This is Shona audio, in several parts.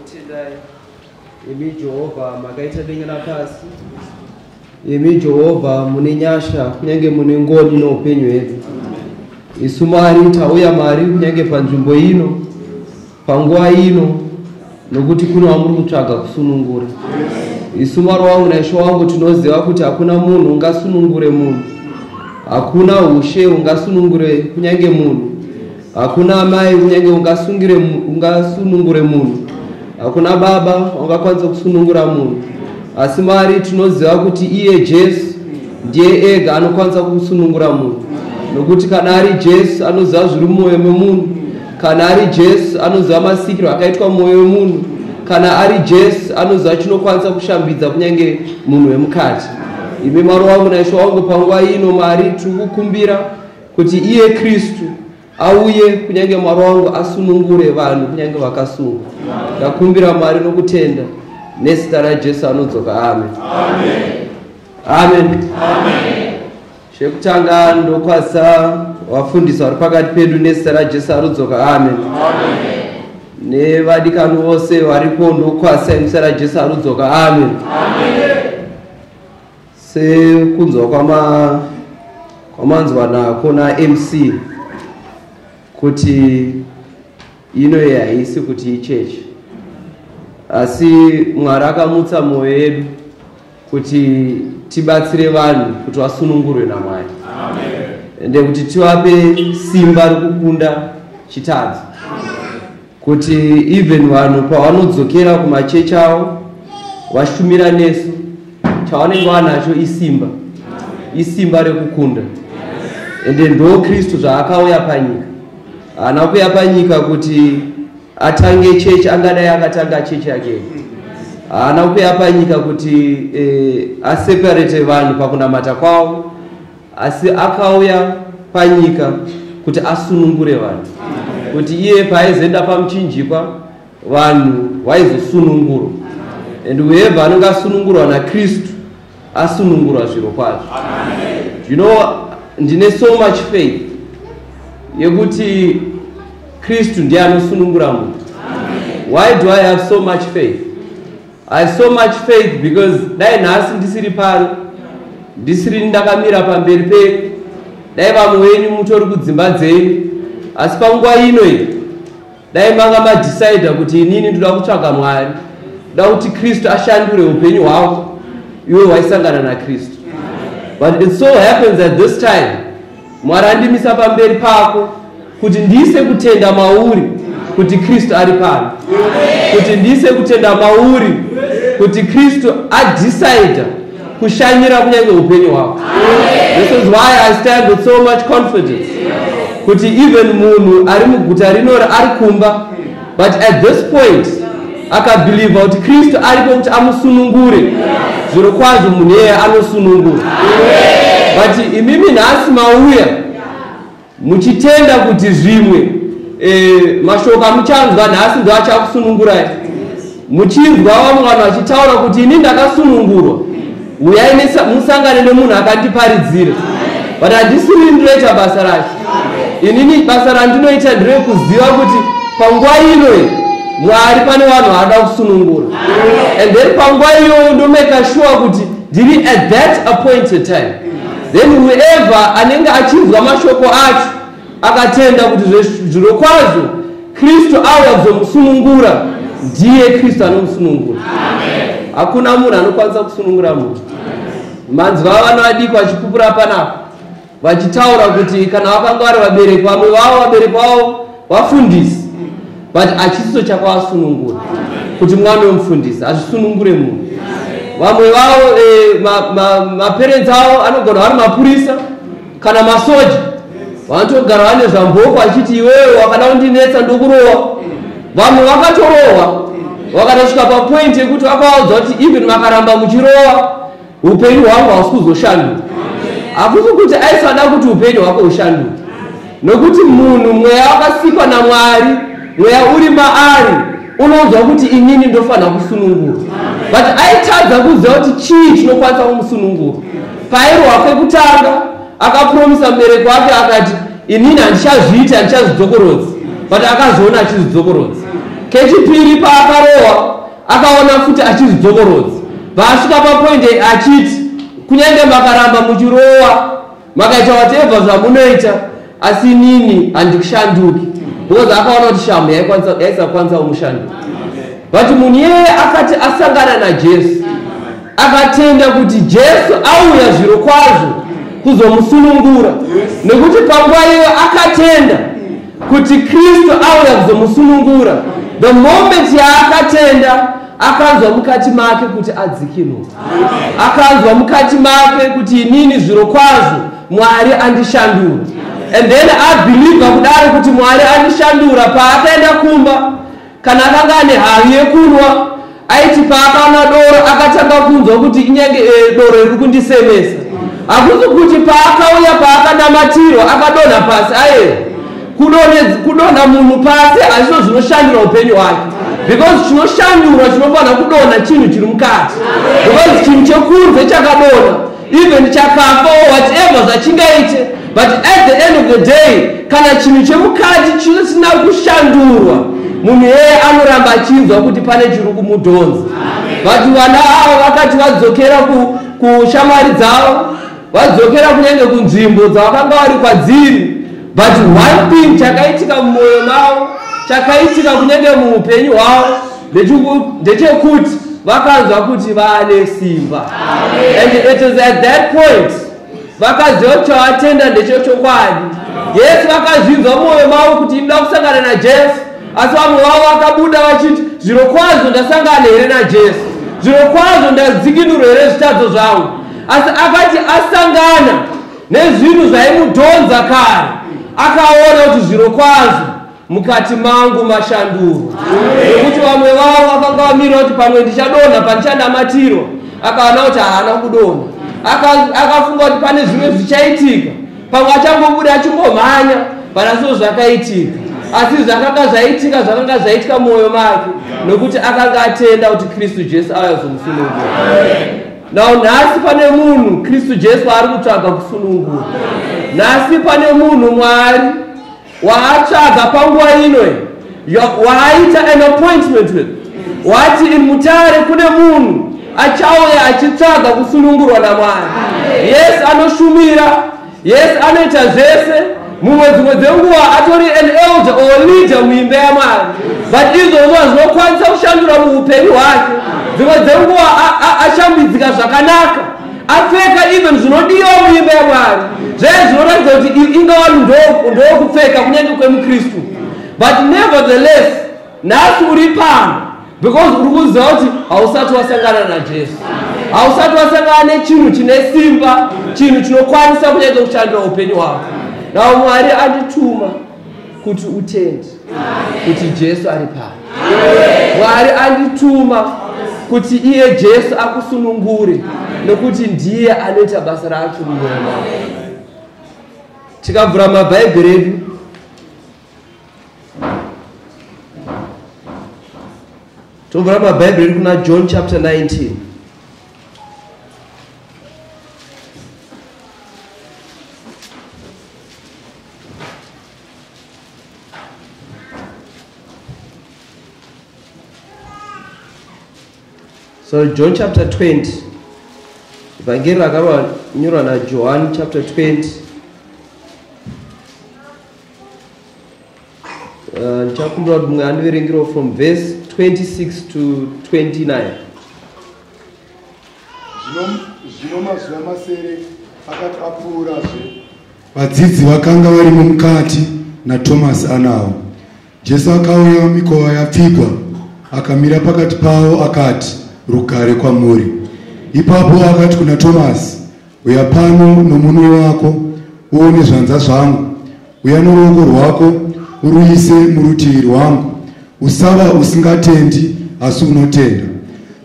tinokutendai imi Jehovha makaita denga napasi. Imi Jehovha mune nyasha kunyange mune ngoni noupenyu hwedu. Isu Mwari tauya mari kunyange panzvimbo ino panguva ino nokuti kuna wamuri kutsvaga kusunungura. Isu Mwari wangu naishe wangu tinoziva kuti hakuna munhu ungasunungure munhu, hakuna ushe ungasunungure kunyange munhu, hakuna mai kunyange ungasunungure munhu, hakuna baba ungakwanisa kusunungura munhu. Asi Mwari tinoziva kuti iye Jesu ndiye ega anokwanisa kusunungura munhu, nokuti kana ari Jesu anoziva zviri mumwoyo memunhu, kana ari Jesu anoziva masikiro akaitwa mumwoyo wemunhu, kana ari Jesu anoziva chinokwanisa kushambidza kunyange munhu wemukati. Imi Mwari wangu naishe wangu panguva ino Mwari tiri kukumbira kuti iye Kristu auye kunyange Mwari wangu asunungure vanhu kunyange vakasunga. Ndakumbira Mwari nokutenda nezita raJesu anodzoka. Amen. Amen. Amen. Shekutanga ndokwasa wafundisi vari pakati pedu nezita raJesu anodzoka. Amen. Amen. Nevadikani vose varipo ndokwasa nezita raJesu anodzoka. Amen. Amen. Sekunzwa kwamanzwa nako naMC kuti ino haisi kuti ichechi, asi Mwari akamutsa mwoyo yedu kuti tibatsire vanhu kuti vasunungurwe naMwari. Ende kuti tivape simba rekukunda chitadzi, kuti even vanhu pavanodzokera kumachechi avo vashumira nesu, chavanenge vanacho isimba rekukunda. Ende ndo Kristu zvaakauya panyika. Haana kuuya panyika kuti atange chechi angadai akatanga chechi yake. Haana kuuya panyika kuti aseparate vanhu pakunamata kwavo, asi akauya panyika kuti asunungure vanhu, kuti iye paaizoenda pamuchinjikwa vanhu vaizosunungurwa. And whoever anenge asunungurwa naKristu asunungurwa zviro kwazvo. You know, ndine so much faith yekuti Kristu ndiye anosunungura munhu. Why do I have so much faith? I have so much faith because dai nhasi ndisiri pano, ndisiri ndakamira pamberi penyu, dai vamwe venyu mutori kudzimba dzenyu, asi panguva ino iyi dai manga madecide kuti inini ndoda kutsvaga Mwari, ndoda kuti Kristu ashandure upenyu hwako, iwe waisangana naKristu. But it so happens at this time Mwari andimisa pamberi pako kuti ndiise kutenda mauri kuti Kristu ari pano, kuti ndiise kutenda mauri kuti Kristu adecide kushanyira kunyange upenyu hwako. This is why I stand with so much confidence kuti even munhu ari muguta rino ari kumba, but at this point akabelieve kuti Kristu aripo kuti amusunungure, zviro kwazvo munhu yeye anosunungura. But imimi nhasi mauya muchitenda kuti zvimwe mashoko amuchanzwa nhasi ndo achakusunungurai. Muchinzwa vamwe vanhu vachitaura kuti ini ndakasunungurwa, uyai musangane nemunhu akandiparidzira. But handisiri ndinoita basa rake. Inini basa randinoita nderekuziva kuti panguva ino Mwari pane vanhu vada kusunungura. And then panguva iyoyo ndomeka sure kuti ndiri at that appointed time. Then whoever anenge achinzwa mashoko acho akatenda kuti zviro kwazvo Kristu auya kuzomusunungura, ndiye Kristu anomusunungura. Hakuna munhu anokwanisa kusunungura munhu. Manzwa vana vadiki vachipupura panapa vachitaura kuti kana vakanga vari vabereki, vamwe vavo vabereki vavo vafundisi, but hachisiso chakavasunungura kuti mwana wemufundisi azvisunungure munhu. Vamwe vavo maparents avo anogona vari mapurisa kana masoja, vanotogara vane zvamboko vachiti iwewe wakada kundinetsa ndokurowa. Vamwe vakatorowa vakatosvika papoint yekuti vakavaudza kuti even makaramba muchirowa upenyu hwangu hausi kuzoshanduka. Hakusi kuti aisada kuti upenyu hwako hushanduke, nokuti munhu mweya wakasikwa naMwari, mweya uri maari unonzwa kuti inini ndofanira kusunungura. But aitadza kuziva kuti chii chinokwanisa kumusunungura. Pairo wake kutanga akapromisa mubereki wake akati inini handichazviita, handichazvidzokorodza, but akazoona achizvidzokorodza. kechipiri paakarohwa akaona futi achizidzokorodza. Vasvika papoindi achiti kunyange makaramba muchirohwa makaita whatever zvamunoita asi inini handikushanduki, because akaona kuti shamu yaisakwanisa kumushanduka. But munhu iyeye akati asangana naJesu akatenda kuti Jesu auya zviro kwazvo kuzomusunungura, nekuti panguva iyo akatenda kuti Kristu auya kuzomusunungura. The moment yaakatenda akanzwa mukati make kuti adzikinurwa, akanzwa mukati make kuti inini zviro kwazvo Mwari andishandura. And then abhilivha kudaro kuti Mwari andishandura. Paakaenda kumba kana akanga ane havi yekunwa aiti paakaona doro akatanga kunzwa kuti inyange doro riri kundisemesa. Hakuzi kuti paakauya paakanamatirwa akadonha pasi aye kudonha munhu pasi hazvo zvinoshandura upenyu hwake, because chinoshandura chinofanira kudonha chinhu chiri mukati, because chinhu chekunze chakadonha even chakafa or whatever zvachingaite, but at the end of the day kana chinhu chemukati chisina kushandurwa munhu yeye anoramba achinzwa kuti pane chiri kumudhonza. But vana avo vakati vadzokera kushamwari dzavo, vadzokera kunyange kunzvimbo dzavakanga vari kwadziri, but one thing chakaitika mumwoyo mavo, chakaitika kunyange muupenyu hwavo ndechekuti vakanzwa kuti vaane simba. And it is at that point vakaziva kuti chavatenda ndechechokwadi. Yesu vakazvinzwa mumwoyo mavo kuti inoda kusangana naJesu, asi vamwe vavo vakabuda vachiti zviro kwazvo ndasangana here naJesu, zviro kwazvo ndadzikinurwa here zvitadzo zvangu. Asi akati asangana nezvinhu zvaimudhonza kare akaona kuti zviro kwazvo mukati mangu mashandurwa. Nekuti vamwe vavo vakanga vamira kuti pamwe ndichadonha pandichanamatirwa, akaona kuti haana kudonha. Akafunga kuti pane zvimwe zvichaitika, pamwe achangobuda achingomhanya panaso zvakaitika, asi zvakanga zvaitika mumwoyo make nokuti akanga atenda kuti Kristu Jesu auya kuzomusunungura. Now nhasi pane munhu Kristu Jesu ari kutsvaga kusunungura. Nhasi pane munhu Mwari waatsvaga panguva ino waaita an appointment with, wati in mutare kune munhu achauya achitsvaga kusunungurwa naMwari. Yesu anoshumira, Yesu anoita zvese. Mumwe dzimwe dzenguva atori an elder or leader muimba yaMwari, but izvozvo zvinokwanisa kushandura muupenyu hwake. Dzimwe dzenguva ashambidzika zvakanaka, apfeka even zvinodiwa muimba yaMwari, zvese zvinoratidza kuti ingava ndokupfeka kunyange kwemukristu. But nevertheless nhasi uri pano because uri kuziva kuti hausati wasangana naJesu, hausati wasangana nechinhu chine simba, chinhu chinokwanisa kunyange kushandura upenyu hwako. Now Mwari andituma kuti utende kuti Jesu ari pano. Mwari andituma kuti iye Jesu akusunungure, nokuti ndiye anoita basa racho mumwoyo mako. Tikavhura mabhaibheri edu tovhura mabhaibheri edu kuna John chapter 19. So John chapter 20. Vhangeri rakanyorwa naJohn chapter 20. Ndichakumbira kuti mumwe andiverengero from verse 26 to 29. Zvino mazuva masere akati apfuurazve, vadzidzi vakanga varimo mukati naTomasi anawo. Jesu akauya mikova yapfigwa akamira pakati pavo akati, rugare kwamuri. Ipapo akati kuna Tomasi, uya pano nomunwe wako uone zvanza zvangu, uya noruoko rwako uruise murutivi rwangu, usava usingatendi asi unotenda.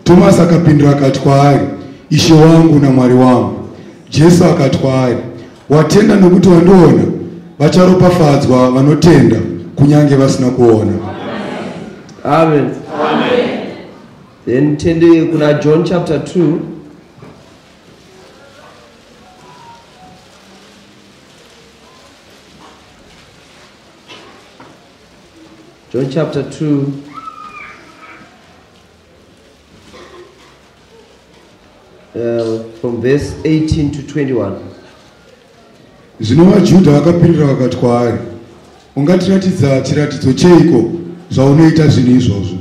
Tomasi akapindura akati kwaari, Ishe wangu naMwari wangu. Jesu akati kwaari, watenda nokuti wandiona, vacharopafadzwa vanotenda kunyange vasina kuona. Amen. Amen. Then tende kuna John chapter 2. John chapter 2 from verse 18 to 21. Zvino vaJudha vakapindura vakati kwaari, ungatiratidza chiratidzo cheiko zvaunoita zvinhu izvozvo?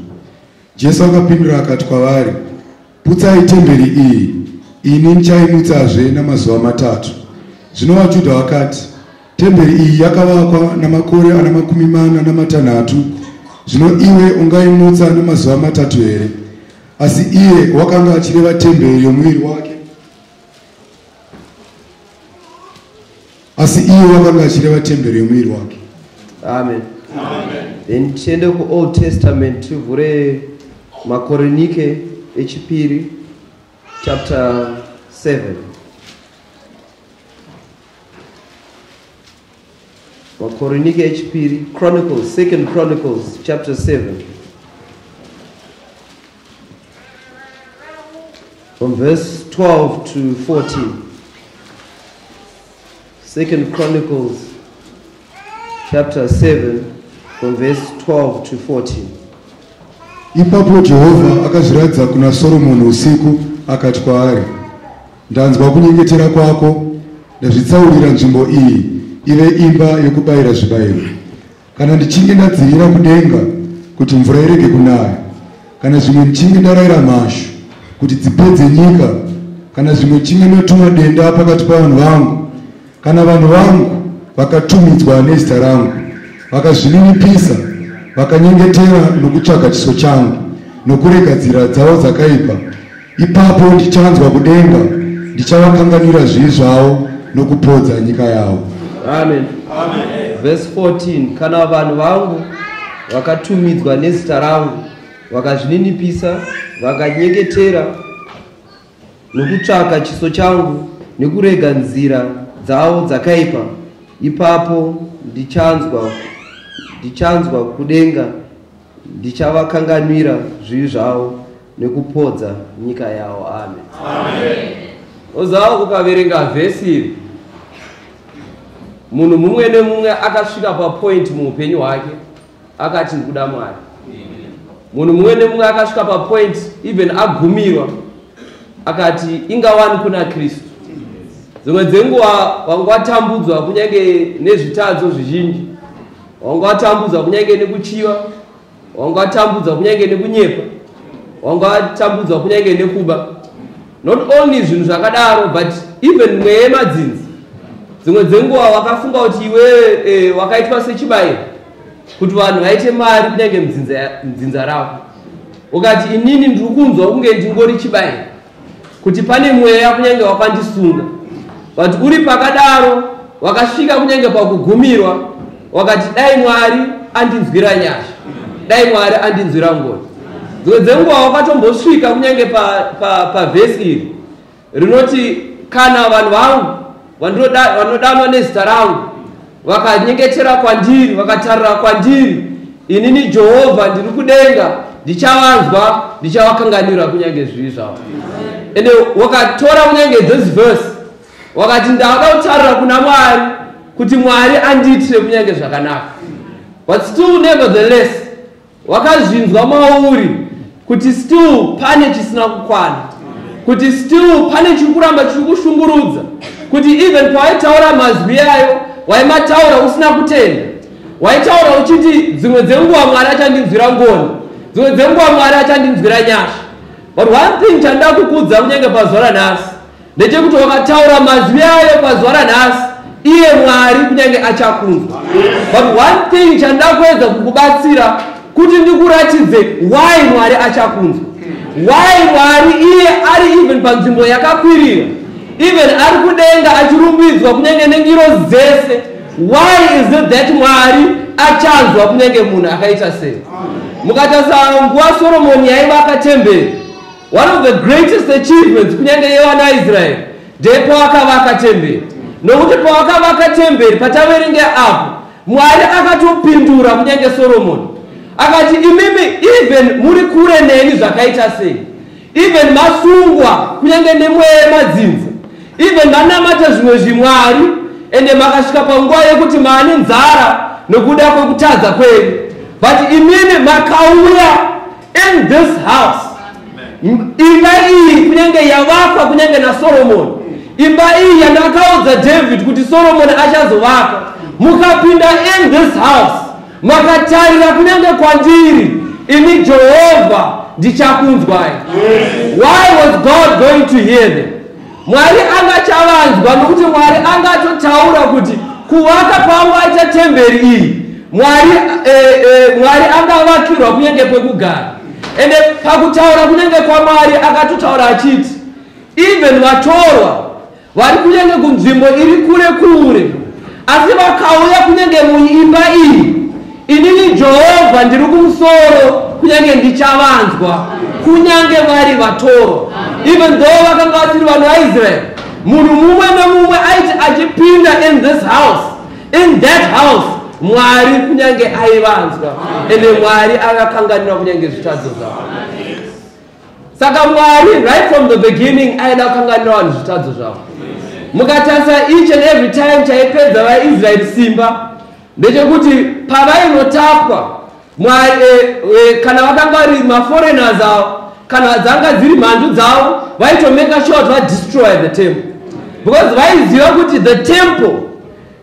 Jesu akapindura akati kwavari, putsai temberi iyi, ini ndichaimutsazve namazuva 3. Zvino vaJudha vakati, temberi iyi yakavakwa namakore ana 46. Zvino iwe ungaimutsa namazuva 3 here? Asi iye wakanga achireva temberi yomuviri wake. Amen. Then tiende ku Old Testament tivhure Makorinike echipiri chapter 7. Makorinike echipiri, Chronicles, 2 Chronicles chapter 7. From verse 12 to 14. 2 Chronicles chapter 7 from verse 12 to 14. Ipapo Jehovha akazviratidza kuna Solomoni usiku akati kwaari, ndanzwa kunyengetera kwako, ndazvitsaurira nzvimbo iyi ive imba yokubayira zvibayiro. Kana ndichinge ndadzivira kudenga kuti mvura irege kunaya, kana zvimwe ndichinge ndarayira mhashu kuti dzipedze nyika, kana zvimwe ndichinge ndotuma denda pakati pavanhu vangu, kana vanhu vangu vakatumidzwa nezita rangu, vakazvininipisa, vakanyengetera nokutsvaga chiso changu, nokurega nzira dzavo dzakaipa, ipapo ndichanzwa kudenga, ndichavakanganwira zvivi zvavo nokupodza nyika yavo. Amen. Amen. Verse 14. Kana vanhu vangu vakatumidzwa nezita rangu, vakazvininipisa, vakanyengetera nokutsvaga chiso changu, nokurega nzira dzavo dzakaipa, ipapo ndichanzwa kudenga, ndichavakanganwira zvivi zvavo nekupodza nyika yavo. Amen. Amen. Ozawo ukaverenga vhesi iri, munhu mumwe nemumwe akasvika papoint muupenyu hwake akati ndikuda Mwari. Munhu mumwe nemumwe akasvika papoint even agumirwa akati ingawani kuna Kristu. Dzimwe dzenguva wanga watambudzwa kunyange nezvitadzo zvizhinji, wanga watambudzwa kunyange nekuchiva, wanga watambudzwa kunyange nekunyepa, wanga watambudzwa kunyange nekuba. Not only zvinhu zvakadaro, but even mweya yemadzinzi. Dzimwe dzenguva wakafunga kuti iwe wakaitwa sechibayiro kuti vanhu vaite mari kunyange mdzinza ravo. Ukati inini ndiri kunzwa kunge ndingori chibayiro, kuti pane mweya kunyange wakandisunga. But uri pakadaro wakasvika kunyange pakugumirwa, wakati dai Mwari andinzwira nyasha, dai Mwari andinzwira ngoni. Dzimwe dzenguva wakatombosvika kunyange pa vhesi iri rinoti, kana vanhu vangu vanodanwa nezita rangu vakanyengetera kwandiri, vakatarira kwandiri, inini Jehovha ndiri kudenga ndichavanzwa, ndichavakanganwira kunyange zvivi zvavo. Ende wakatora kunyange this verse wakati ndavada kutarira kuna Mwari kuti Mwari andiitire kunyange zvakanaka. But still nevertheless wakazvinzwa mauri kuti still pane chisina kukwana, kuti still pane chikuramba chiri kushungurudza, kuti even pawaitaura mazwi ayo waimataura usina kutenda, waitaura uchiti dzimwe dzenguva Mwari achandinzwira ngoni, dzimwe dzenguva Mwari achandinzwira nyasha. But one thing chandida kukudza kunyange pazuva ranhasi ndechekuti wakataura mazwi ayo pazuva ranhasi, iye Mwari kunyange achakunzwa. But one thing chandida kuedza kukubatsira kuti ndikuratidze why Mwari achakunzwa, why Mwari iye ari even panzvimbo yakakwirira, even ari kudenga achirumbidzwa kunyange nendiro dzese. Why is it that Mwari achanzwa kunyange munhu akaita sei? Mukatarisa nguva Solomoni yaivaka temberi, one of the greatest achievements kunyange yevanaIsraeri ndepawakavaka temberi. Nokuti pawakavaka temberi, pataverenge apo, Mwari akatopindura kunyange Solomoni akati, imimi even muri kure neni zvakaita sei, even masungwa kunyange nemweya yemadzinza, even manamata zvimwe zvimwari, ende makasvika panguva yekuti maane nzara nokuda kwekutadza kwenyu, but imimi makauya in this house imba iyi kunyange yavakwa kunyange naSolomoni. Imba iyi yandakaudza David kuti Solomoni achazovaka. Mukapinda in this house makatarira kunyange kwandiri ini Jehovha ndichakunzwai. Why was God going to hear them? Mwari angachavanzwa nokuti Mwari angatotaura kuti kuvaka kwangu aita temberi iyi Mwari angavakirwa kunyange pekugara. Ende pakutaura kunyange kwaMwari akatotaura achiti even vatorwa vari kunyange kunzvimbo iri kure kure asi vakauya kunyange muimba iyi inini Jehovha ndiri kumusoro kunyange ndichavanzwa kunyange vari vatorwa. Even though vakanga vasiri vanhu vaIsrael, munhu mumwe nemumwe aiti achipinda in this house, in that house, Mwari kunyange aivanzwa ende Mwari akakanganira kunyange zvitadzo zvavo. Saka Mwari right from the beginning aida kukanganira vanhu zvitadzo zvavo. Mukatarisa each and every time chaipedza vaIsrael simba ndechekuti pavainotapwa kana vakanga vari maforeigners avo kana dzanga dziri mhandu dzavo vaitomeka sure kuti vadestroy the temple because vaiziva kuti the temple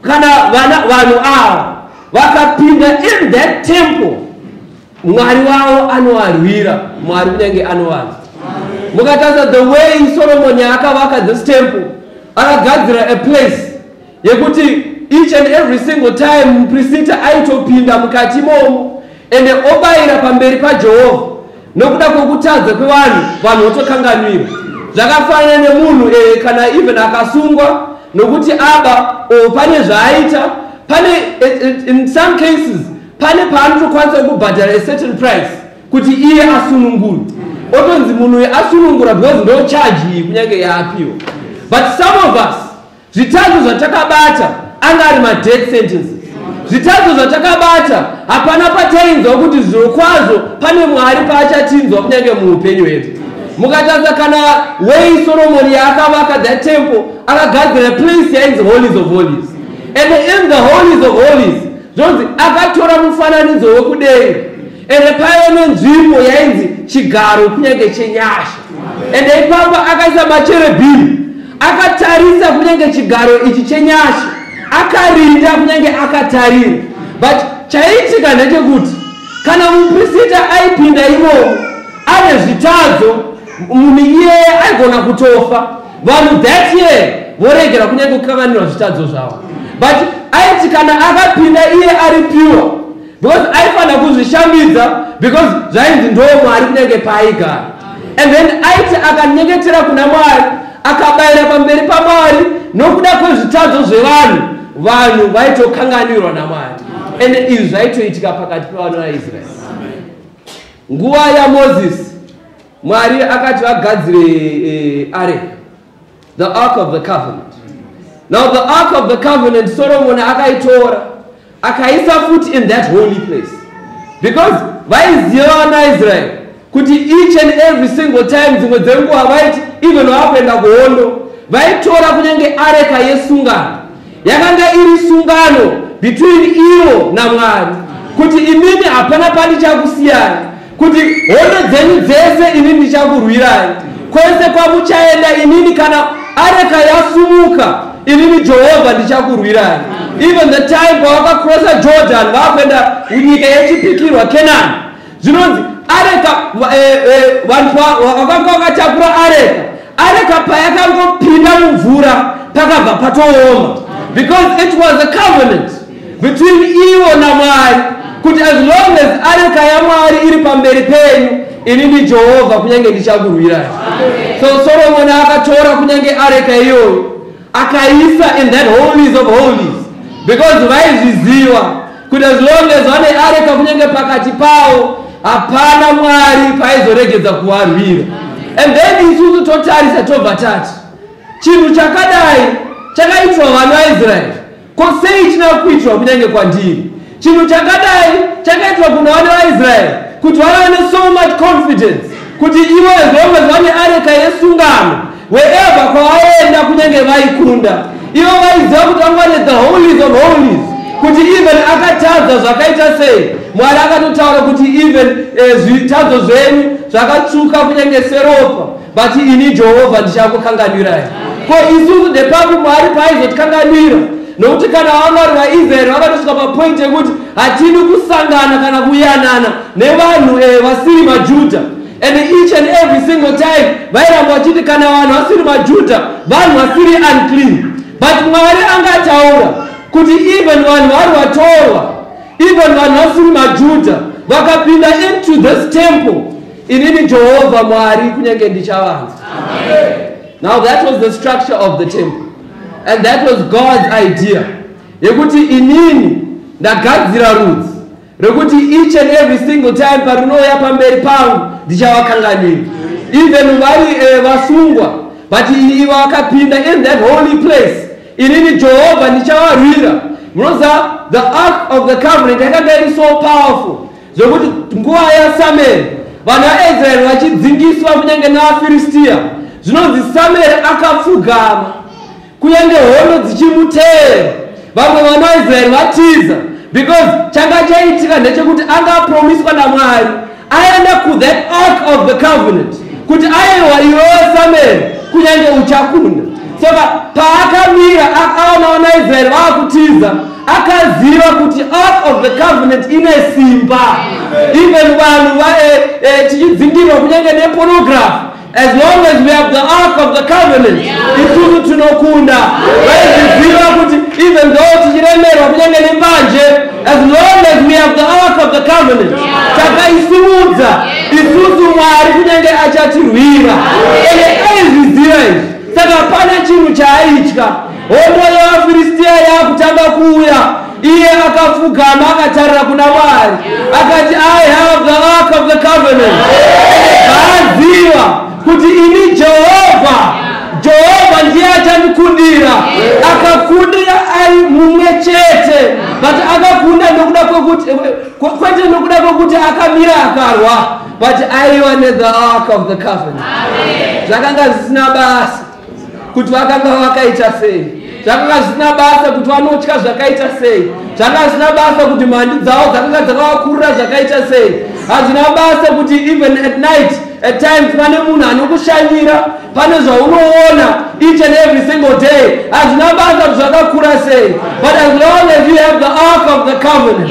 kana vanhu ava vakapinda in that temple Mwari wavo anovarwira, Mwari kunyange anovanzwa. Mukatarisa the way Solomoni akavaka this temple akagadzira a place yekuti each and every single time muprista aitopinda mukati momo ende obayira pamberi paJehovha nokuda kwokutadza kwevanhu votokanganwira. Zvakafanana nemunhu kana even akasungwa nokuti aba pane zvaaita pane in some cases pane paanotokwanisa kubhadhara a certain price kuti iye asunungure. Otonzi munhu uyu asunungura because ndo charge iyi kunyange yaapiwa. But some of us zvitadzo zvatakabata anga ari ma-death sentences. Zvitadzo zvatakabata hapana patainzwa kuti zvirokwazvo pane Mwari paachatinzwa kunyange muupenyu hwedu. Mukatarisa kana way Solomoni yaakavaka that temple akagadzira place yainzi holies of holies. And in the holies of holies zvonzi akatora mufananidzo wekudenga ende paive nenzvimbo yainzi chigaro kunyange chenyasha. Ende ipapo akaisa macherubhimi akatarisa kunyange chigaro ichi chenyasha akarinda kunyange akatarira. But chaitika ndechekuti kana muprista aipinda imomo ane zvitadzo munhu iyeye aigona kutofa. Vanhu that year voregera kunyange kukanganirwa zvitadzo zvavo. But aiti kana akapinda iye ari pure because aifanira kuzvishambidza because zvainzi ndo Mwari kunyange paaigara. And then aiti akanyengetera kuna Mwari akabayira pamberi paMwari nokuda kwezvitadzo zvevanhu vanhu vaitokanganirwa naMwari. And izvi zvaitoitika pakati pevanhu vaIsraeri. Nguva yaMozisi Mwari akati vagadzire ark, the ark of the covenant. Now the ark of the covenant Solomon akaitora akaisa futi in that holy place because vaiziva vanaIsrael kuti each and every single time dzimwe dzenguva vaiti even vakuenda kuhondo vaitora kunyange areka yesungano yakanga iri sungano between ivo naMwari kuti inini hapana pandichakusiyana kuti hondo dzenyu dzese inini ndichakurwirai kwese kwamuchaenda inini kana areka yasumuka inini Jehovha ndichakurwirai. Even the time pavakacrossa Jordan vakuenda kunyika yechipikirwa Canaan zvinonzi areka vanhu vakanga vakatakura areka payakangopinda mumvura pakabva patooma because it was a covenant between ivo naMwari kuti as long as areka yaMwari iri pamberi penyu inini Jehovha kunyange ndichakurwirai. So Solomon akatora kunyange areka iyoyo akaisa in that holies of holies because vaizviziva kuti as long as vane areka kunyange pakati pavo hapana Mwari paizoregedza kuvarwira. And then isusu totarisa tobva tati chinhu chakadai chakaitwa vanhu vaIsraeri ko sei china kuitwa kunyange kwandiri. Chinhu chakadai chakaitwa kuna vanhu vaIsraeri kuti vave so much confidence kuti ivo as long as vane areka yesungano wherever kwavaenda kunyange vaikunda ivo vaiziva kuti vangwane the holies of holies kuti even akatadza zvakaita sei Mwari akatotaura kuti even zvitadzo zvenyu zvakatsvuka kunyange seropa, but ini Jehovha ndichakukanganwirai. Ko isusu the people Mwari paaizotikanganwira, nokuti kana vamwari vaIsraeri vakatosvika papoint yekuti hatidi kusangana kana kuyanana nevanhu vasiri maJudha. And each and every single time vairamba vachiti kana vanhu vasiri maJudha vanhu vasiri unclean. But Mwari angataura kuti even vanhu vari vatorwa, even vanhu vasiri maJudha vakapinda into this temple, inini Jehovha Mwari kunyange ndichavanza. Now that was the structure of the temple. And that was God's idea. Yekuti inini ndagadzira rudzi rekuti each and every single time parinouya pamberi pangu ndichavakanganira. Even vari vasungwa, but ivo vakapinda in that holy place, inini Jehovha ndichavarwira. Munoziva the ark of the covenant yakanga iri so powerful zvokuti nguva yaSamueri vanhu vaIsraeri vachidzingiswa kunyange navaFiristia, zvinonzi Samueri akapfugama kunyange hondo dzichimuteera, vamwe vana vaIsraeri vatiza, because changa chaitika ndechekuti anga apromiswa naMwari aenda ku that ark of the covenant kuti aiwa iwewe Samueri kunyange uchakunda. Saka paakamira akaona vana vaIsraeri vakutiza, akaziva kuti ark of the covenant ine simba. Even vanhu tichidzingirwa kunyange nepornography, as long as we have the ark of the covenant, isusu tinokunda. Vaiziva kuti even though tichiremerwa kunyange nembanje, as long as we have the ark of the covenant, takaisimudza isusu Mwari kunyange achatirwira. Ene aiziziva izvi. Saka pana chinhu chaaitya. Hondo yavaFiristia yakutanga kuuya, iye akapfugama akatarira kuna Mwari akati I have the ark of the covenant. Vaaziva kuti ini Jehovha ndiye achandikundira. Akakundira ari mumwe chete, but akakunda nokuda kwekuti kwete nokuda kwekuti akamira akarwa, but aiwa the ark of the covenant. Zvakanga zvisina basa kuti vakanga vakaita sei, zvakanga zvisina basa kuti vanotya zvakaita sei, zvakanga zvisina basa kuti mhandi dzavo dzakanga dzakavakurira zvakaita sei, hazvina basa kuti even at night at times pane munhu anokushanyira, pane zvaunoona each and every single day, hazvina basa kuti zvakakura sei, but as long as you have the ark of the covenant,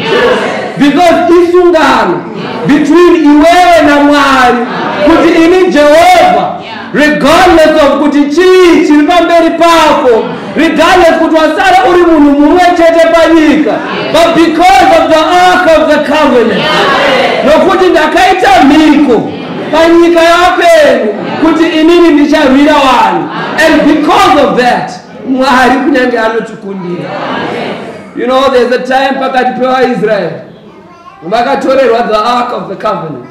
because isungano between iwewe naMwari kuti ini Jehovha, regardless of kuti chii chiri pamberi pako, regardless kuti wasara uri munhu mumwe chete panyika, but because of the ark of the covenant, nokuti ndakaita mhiko panyika yapenyu kuti inini ndicharwira vanhu, and because of that Mwari kunyange anotikundira. You know, there's a time pakati pevaIsraeri vakatorerwa the ark of the covenant,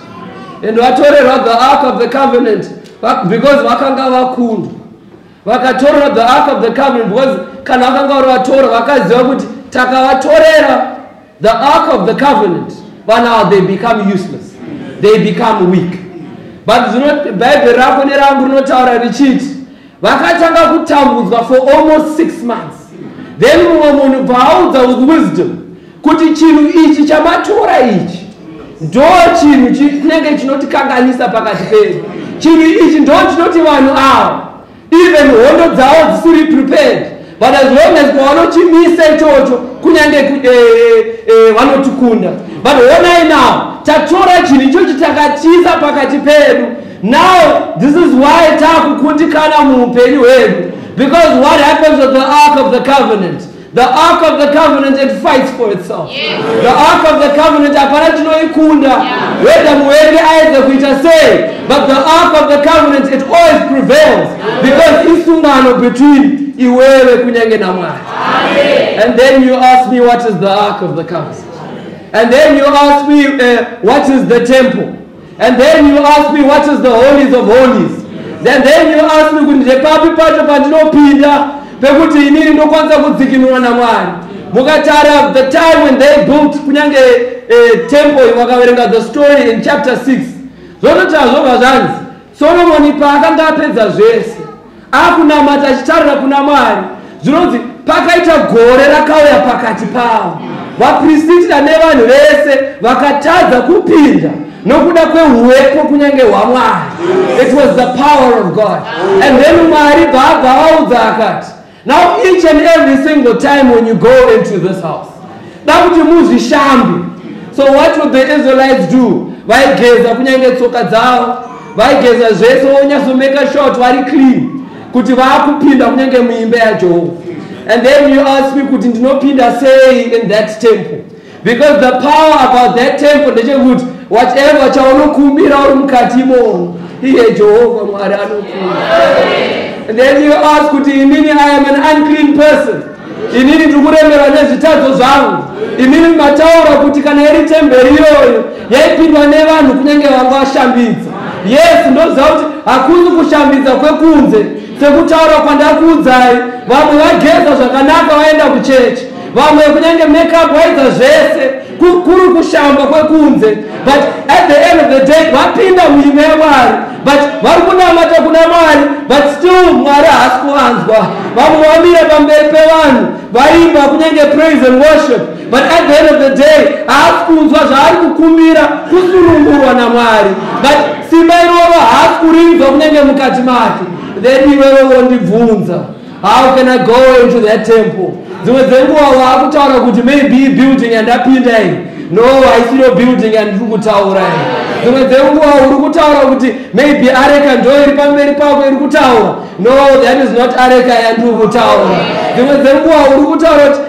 and vatorerwa the ark of the covenant because vakanga vakundwa. Vakatorera the ark of the covenant because kana vakanga vari vatora vakaziva kuti takavatorera the ark of the covenant, but now they become useless, they become weak. But Bible rako nerangu rinotaura richiti vakatanga kutambudzwa for almost 6 months. Then mumwe munhu paaudza with wisdom kuti chinhu ichi chamatora ichi ndo chinhu kunenge chinotikanganisa pakati pedu. Chinhu ichi ndo chinoti vanhu ava even hondo dzavo dzisiri prepared, but as long as pavanochimisa ichocho kunyange vanotikunda. But honai now tatora chinhu ichochi takatiza pakati pedu. Now this is why takukundikana muupenyu hwedu, because what happens with the ark of the covenant? The ark of the covenant, it fights for itself. The ark of the covenant, hapana chinoikunda whether muende aedza kuita sei, but the ark of the covenant, it always prevails because isungano between iwewe kunyange naMwari. And then you ask me, what is the ark of the covenant? And then you ask me, what is the temple? And then you ask me, what is the holies of holies? Then you ask me, kuti ndepapi pacho pandinopinda pekuti inini ndokwanisa kudzikinura naMwari. Mukatara the time when they built kunyange temple, vakaverenga the story in chapter 6. Zvonotara zvobva zvanzi Solomoni paakanga apedza zvese akunamata achitarira kuna Mwari, zvinonzi pakaita gore rakauya pakati pavo. Vapristita nevanhu vese vakatadza kupinda nokuda kwehuepo kunyange hwaMwari. It was the power of God. And then Mwari bhaudza akati, now each and every single time when you go into this house, dakuti muzvishambi. So what would the Israelites do? Vaigeza kunyange tsoka dzavo, vaigeza zvese vonyasomeka short vari clean kuti vaakupinda kunyange muimba yaJehovha. And then you ask me kuti ndinopinda sei in that temple, because the power about that temple ndechekuti whatever chaunokumbira uri mukati imomo iye Jehovha Mwari anokumbira. And then you ask kuti inini I am an unclean person, inini ndikuremera nezvitadzo zvangu, inini mataura kuti kana iri temberi iyoyo yaipindwa nevanhu kunyange vanga vashambidza. Yes, ndoziva kuti hakuzi kushambidza kwekunze sekutaura kwandakuudzai. Vamwe vageza zvakanaka vaenda kuchechi, vamwe kunyange makeup vaidza zvese kuri kushamba kwekunze, but at the end of the day vapinda muimba yaMwari, but vari kunamata kuna Mwari, but still Mwari haasi kuvanzwa. Vamwe vamire pamberi pevanhu vaimba kunyange praise and worship, but at the end of the day haasi kunzwa zvaari kukumbira kusunungurwa naMwari, but simba iroro haasi kurinzwa kunyange mukati make. Then iwewe wondibvunza, how can I go into that temple? Dzimwe dzenguva waakutaura kuti maybe building yandapinda iyi. No, haisiro building yandiri kutaura iyi. Dzimwe dzenguva uri kutaura kuti maybe areka ndo iri pamberi pako iri kutaura. No, that is not areka yandiri kutaura. Dzimwe dzenguva uri kutaura kuti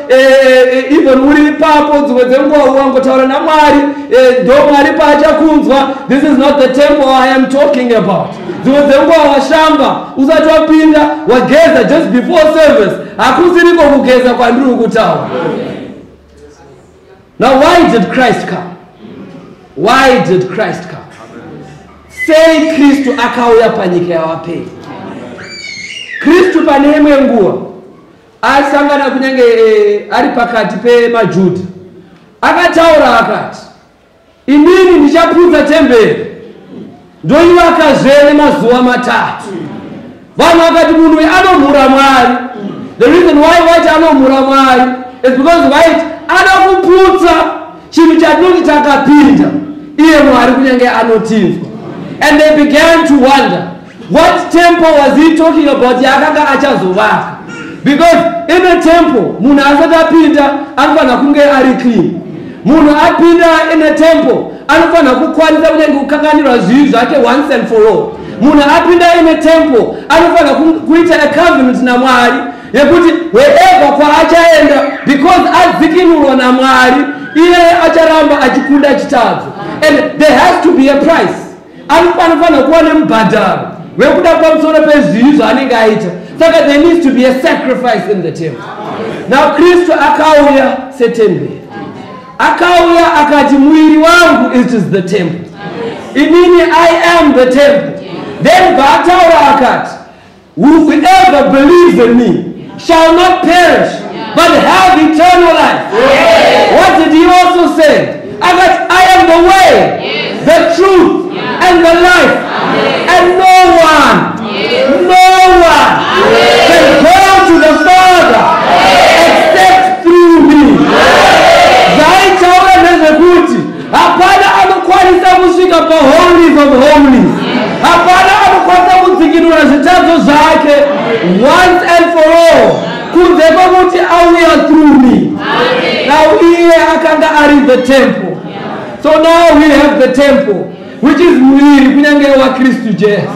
even uri ipapo, dzimwe dzenguva wangotaura naMwari, ndo Mwari paachakunzwa. This is not the temple I am talking about. Dzimwe dzenguva washamba usati wapinda wageza just before service, hakusiriko kugeza kwandiri kutaura. Now why did Christ come? Why did Christ come? Sei Kristu akauya panyika yavapenyu. Kristu pane imwe nguva asangana kunyange ari pakati pemaJudha, akataura akati, inini ndichaputsa temberi ndoivakazve nemazuva 3. Vanhu vakati munhu anomhura Mwari. The reason why vaiti anomhura Mwari is because vaiti ada kuputsa chinhu chatinoti takapinda iye Mwari kunyange anotinzwa. And they began to wonder, what temple was he talking about yaakanga achazovaka? Because in a temple munhu asati apinda anofanira kunge ari clean. Munhu apinda in a temple anofanira kukwanisa kunyange kukanganirwa zvivi zvake once and for all. Munhu apinda in a temple anofanira kuita a covenant naMwari yekuti wherever kwaachaenda, because adzikinurwa naMwari, iye acharamba achikunda chitadzo. And there has to be a price. Anofanira kuva nemubhadharo wekuda pamusoro pezvivi zvaanenge aita. Saka there needs to be a sacrifice in the temple. Now Kristu akauya setemberi, akauya akati mwiri wangu it is the temple. Inini I am the temple. Then vaataura akati, whoever believes in me shall not perish but have eternal life. What did he also say? Akati, I am the way, the truth, and the life, and no one can go to the Father except through me. Zaitaura nezvekuti hapana anokwanisa kusvika paholies of holies, hapana anokwanisa kudzikinura zvitadzo zvake once and for all kunze kwokuti auya through me. Now iye akanga ari the temple. So now we have the temple, which is mwiri kunyange waKristu Jesu.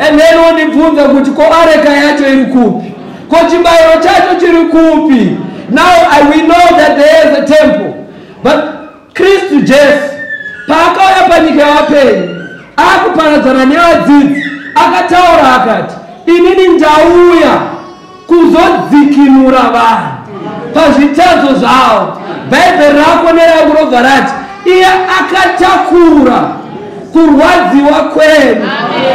And then wondibvunza kuti ko areka yacho iri kupi, ko chibayiro chacho chiri kupi? Now we know that there is a temple, but Kristu Jesu paakauya panyika yavapenyu akuparadzana nevadzidzi akataura akati, inini ndauya kuzodzikinura vanhu pazvitadzo zvavo. Bhaibheri rako nerangu robva rati iye akatakura kurwadziwa kwenu.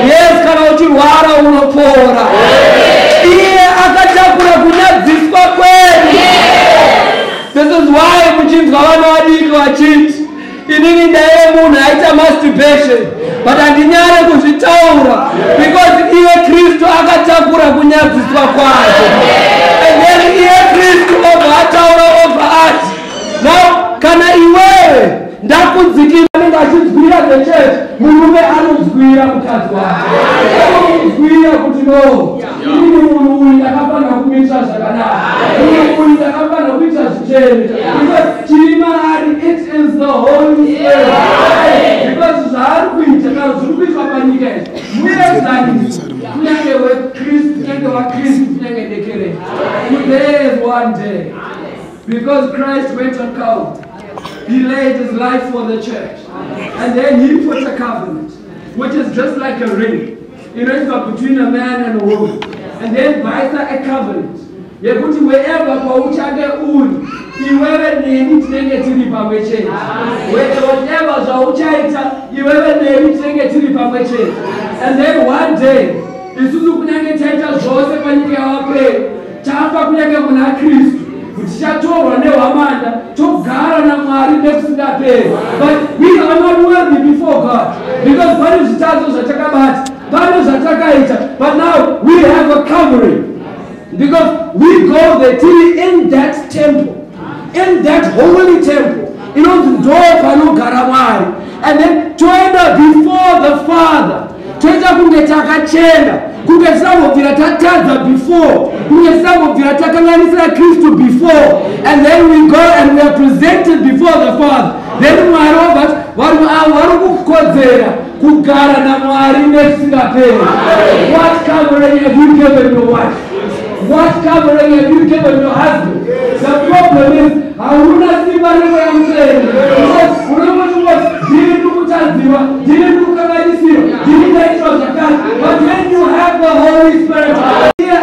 Yes, kana uchirwara unopora. Iye akatakura kunyadziswa kwenu. This is why muchinzwa vana vadiki vachiti, inini ndaive munhu aita masturbation but handinyare kuzvitaura because iye Kristu akatakura kunyadziswa kwake. And then iye Kristu obva ataura obva ati, now kana iwewe ndakudzikira, anenge achibvira the church Kuya kuti no. Ini munhu ndakapanda kuita zvakanaka. Munhu ndakapanda kuita zvichena. Because chirimari it is the Holy Spirit. Because zvaari kuita kana zviri kuitwa panyika izvi. Muedzani kunyange weKristu, kunyange vaKristu, kunyange nekereke. There is one day. Because Christ went on Calvary. He laid his life for the church. And then he put a covenant, which is just like a ring. You know, it's between a man and a woman. And then by a covenant. You put wherever pauchage uri, iwewe nemi tinenge tiri pamwe chete. Whatever zvauchaita, iwewe nemi tinenge tiri pamwe chete. And then one day, isusu kunyange taita zvose panyika yawape, tafa kunyange muna Kristu. Tichatorwa nehwamanda togara naMwari nekusingaperi. But we are not worthy before God, because pane zvitadzo zvatakabata, pane zvatakaita, but now we have a covering. Because we go there till in that temple, in that holy temple, you know, the door panogara Mwari, and then toenda before the Father. Toenda kunge takachena, kunge tisambobvira tatadza before, kunge tisambobvira takanganisira Kristu before, and then we go and we are presented before the Father. Then Mwari obati vanhu ava vari kukodzera kugara naMwari nekusingaperi. What covering have you given your wife? What covering have you given your husband? The problem is, hauna simba rimwe yamuseni. Unongoti what? Ndiri ndikutadziwa, ndiri ndikukanganisira, ndiri ndaitwa zvakati. But when you have the Holy Spirit, iye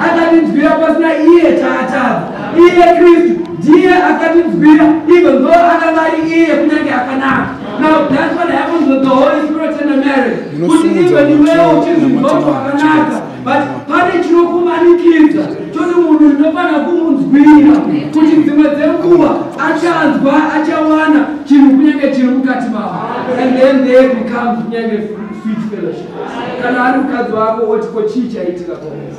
akatinzwira pasina iye taatadza. Iye Kristu ndiye akatinzwira, even though akanga ari iye kunyange akanaka. Now that's what happens with the Holy Spirit in a marriage. Kuti even iwewe uchizvinzwa zvakanaka, but pane chinokumanikidza choti munhu ndinofana kumunzwira kuti dzimwe dzenguva achanzwa, achawana chinhu kunyange chiri mukati mavo. And then there becomes kunyange sweet fellowship. Kana ari mukadzi wako oti ko chii chaitika kwauri,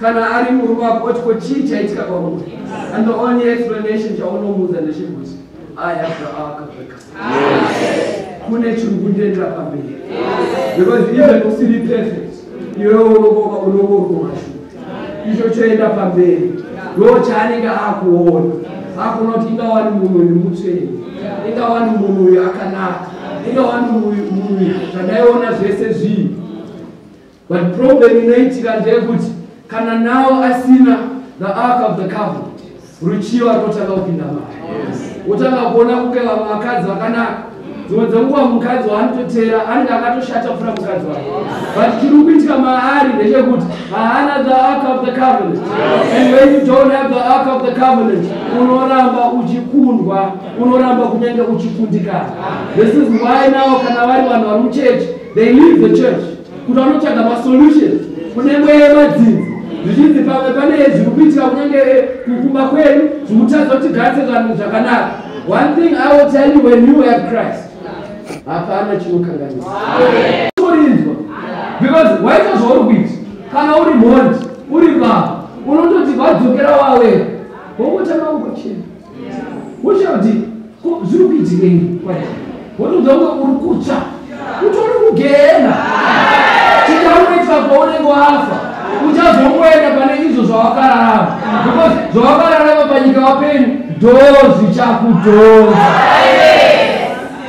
kana ari murume wako oti ko chii chaitika kwauri, and the only explanation chaunomuudza ndechekuti I have the ark of the covenant. Kune chiri kundiendera pamberi. Because even usiri perfect, iwewe unovorwa icho choenda pamberi, ndo chaanenge akuona. Akuona kuti ingawani munhu uyu mutsveni, ingawani munhu uyu akanaka, ingawani munhu uyu zvandaiona zvese zvinhu. But problem inoitika ndeyekuti kana nawo asina the ark of the covenant, ruchiwa rotanga kupinda mari. Utanga kuona kuke vamwe vakadzi vakanaka, dzimwe dzenguva mukadzi waanototera anenge akatoshata kupfuura mukadzi wake. But chiri kuitika maari ndechekuti haana the ark of the covenant. And when you don't have the ark of the covenant, unoramba uchikundwa, unoramba kunyange uchikundikana. This is why now kana vari vanhu vari muchechi, they leave the church kuti vanotsvaga masolutions kune mweya madzinzi. Zvichinzi pamwe pane zviri kuitika kunyange kukumba kwedu zvekutadza kuti tigare zvanhu zvakanaka. One thing I will tell you, when you have Christ, hapana chinokanganisa. Kurinzwa. Because waita zvauri kuita, kana uri mhondi, uri baba, unototi wadzokera wawe, wongotanga kungochena. Uchauti zviri kuitikei kwai? Wotodza kunge uri kutsva, utori kugenda. Chikamuitwa paunenge wafa, uchazongoenda pane izvo zvawakararama. Because zvawakararama panyika wapenyu ndo zvichakudhonza.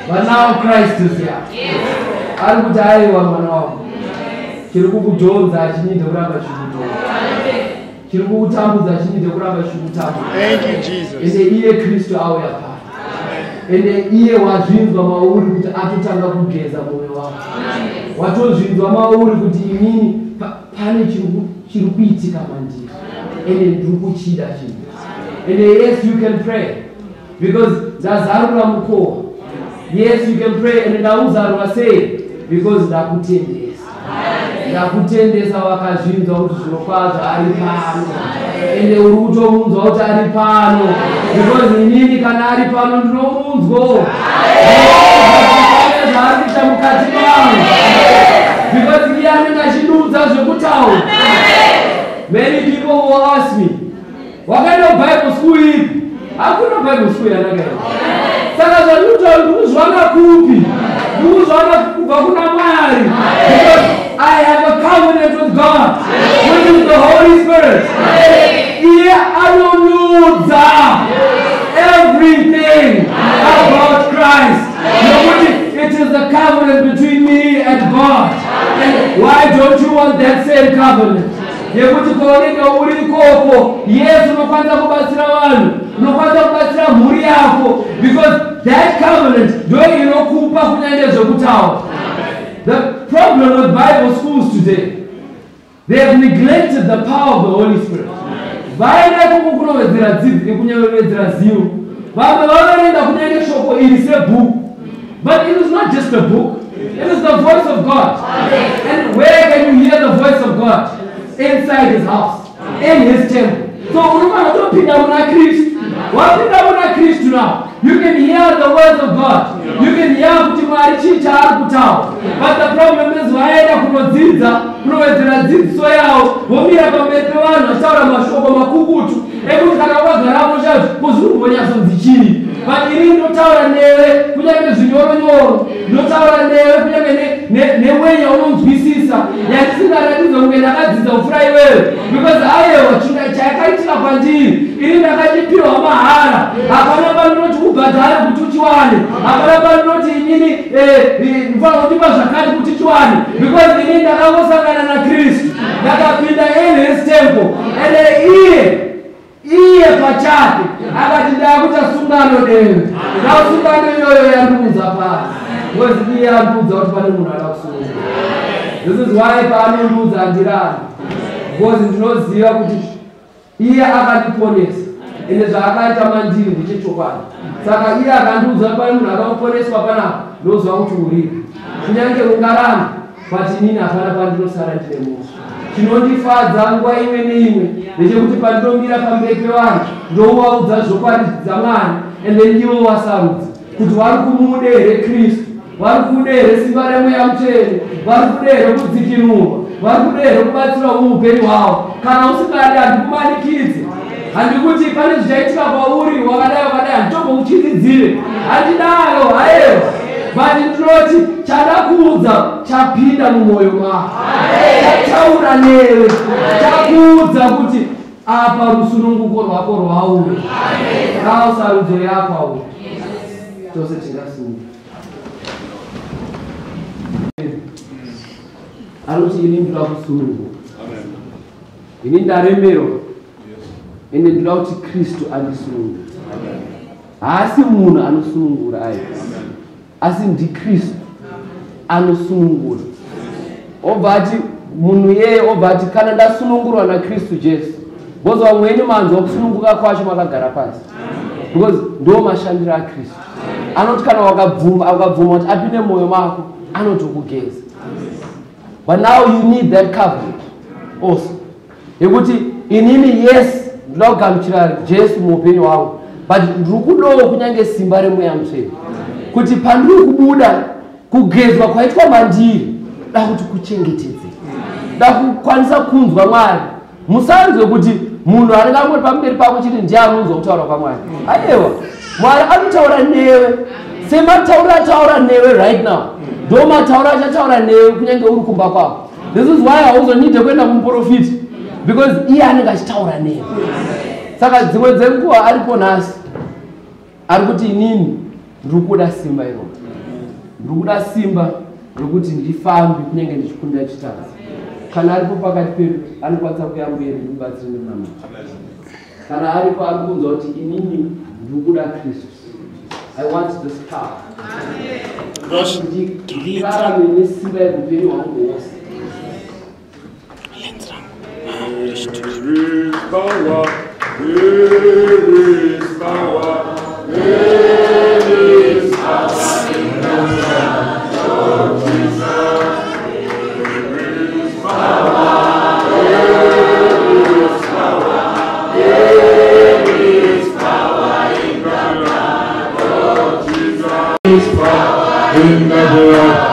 But now Christ is here. Ari kuti aiwa mwana wangu, chiri kukudhonza achinyinde kuramba chikudhonza, chiri kukutambudza achinyinde kuramba chikutambudza. Thank you, Jesus. Ende iye Kristu auya pano, ende iye wazvinzwa mauri kuti atotanga kugeza mwoyo wako. Watozvinzwa mauri kuti inini pane chiri kuitika mandiri, ende ndiri kuchida chinhu. And yes, you can pray, because ndazarura mukova. Yes, you can pray, and ndauzarura sei, because ndakutendesa. Ndakutendesa wakazvinzwa kuti zvirokwazvo ari pano, ende uri kutomunzwa kuti ari pano, because inini kana ari pano ndinomunzwa. Zvaari kuita mukati mangu, because iye anenge achidudza zvekutaura. Many people will ask me, what kind of Bible school ipi? Hakuna Bible school yanakaenda. Saka zvakuti ndikuzvana kupi? Because I have a covenant with God, which is the Holy Spirit. Yeah, I don't know everything about Christ. It is the covenant between me and God. And why don't you want that same covenant? Yekuti kuoneka uri koko Yesu unokwanisa kubatsira vanhu, unokwanisa kubatsira mhuri yako, because that covenant ndio inokupa kunyange zvekutaura. The problem with Bible schools today, they have neglected the power of the Holy Spirit. Vaenda kukunowedzera dzidzi nekunyevedzera zivo, vamwe vanoenda kunyange shoko iri sebhuku, but it is not just a book, it is the voice of God. And where can you hear the voice of God? Inside his house, in his temple. So unopinda muna Kristu, wapinda muna Kristu now, you can hear the words of God. You can hear kuti Mwari chii chaari kutaura. But the problem is vaenda kunodzidza, kunowedzera dzidziso yavo, vomira pamberi pevanhu vachitaura mashoko makukutu ekuti kana wakagarapo chazvo kuzvinombonyatsonzi chii. But ini ndinotaura newe kunyange zvinyoronyoro, ndinotaura newe kunyange nemwenya unonzwisisa yatisingaratidza kunge ndakadzidza kufura iwewe, because aiwa chakaitira kwandiri ini ndakachipiwa mahara. Hapana panoti ubhadhare kuti uchiwane, hapana panoti inini ndinofanira kutipa zvakati kuti chiwane, because ini ndakangosangana naKristu, ndakapinda in his temple, and iye pachake akati ndakuita sungano newe. Nawo sungano iyoyo yandiudza pasi, because iye andiudza kuti pane munhu ada kusunga. This is why paanondiudza handirani, because ndinoziva kuti iye akandiponesa, ende zvaakaita mandiri ndichechokwadi. Saka iye akandiudza pane munhu akaponeswa panapa, ndozva kuti uripo. Kunyange ungaramba, but inini hapana pandinosara ndine musha. Chinondifadza nguva imwe neimwe ndechekuti pandinomira pamberi pevanhu ndouvaudza zvokwadi dzaMwari, and then ivo vasarudza kuti vari kumuda here Kristu, vari kuda here simba remweya mutsvene, vari kuda here kudzikinurwa, vari kuda here kubatsirwa muupenyu hwavo. Kana usingadi handikumanikidze, handikuti pane zvichaitika pauri wakadai handitombokuchidzidzire, handidaro haiwa, but ndinoti chadakuudza chapinda mumwoyo mako, chataura newe, chakuudza kuti apa rusununguko rwako rwauya, rao sarudzo yako auya. Tose tingasunga anoti ini ndinoda kusununguka, ini ndaremerwa, ende ndinoda kuti Kristu andisunungure. Haasi munhu anosunungura ayo, asi ndiKristu anosunungura. Obva ati munhu yeye obva ati kana ndasunungurwa naKristu Jesu, because vamweni manzwa kusununguka kwacho makagara pasi, because ndo mashandiro aKristu. Anoti kana wakabvuma kuti apinde mwoyo mako anotokugeza. But now you need that covenant also, yekuti inini yes ndinoda kugamuchira Jesu muupenyu hwangu, but ndiri kudawo kunyange simba remweya mutsvene, kuti pandiri kubuda kugezwa kwaitwa mandiri, da kuti kuchengetedze, da kukwanisa kunzwa Mwari. Musanzwe kuti munhu aringangoti pamberi pako chiti ndiye anonzwa kutaura kwaMwari. Aiwa, Mwari anotaura newe semataura newe right now, ndo mataura achataura newe kunyange uri kumba kwako. This is why hauzonide kuenda kumuprofiti, because iye anenge achitaura newe. Saka dzimwe dzenguva aripo nhasi ari kuti inini ndiri kuda simba iroro, ndiri kuda simba rokuti ndifambe kunyange ndichikunda chitadzi. Kana aripo pakati pedu anokwanisa kuya mberi ndibatsire nemama. Kana aripo ari kunzwa kuti inini ndiri kuda Kristu, I want this power. Ndirarame nesimba yemupenyu hwangu wose. There is power, there is power, there is power in the blood of Jesus. There is power, there is power, there is power in the blood of Jesus. There is power in the blood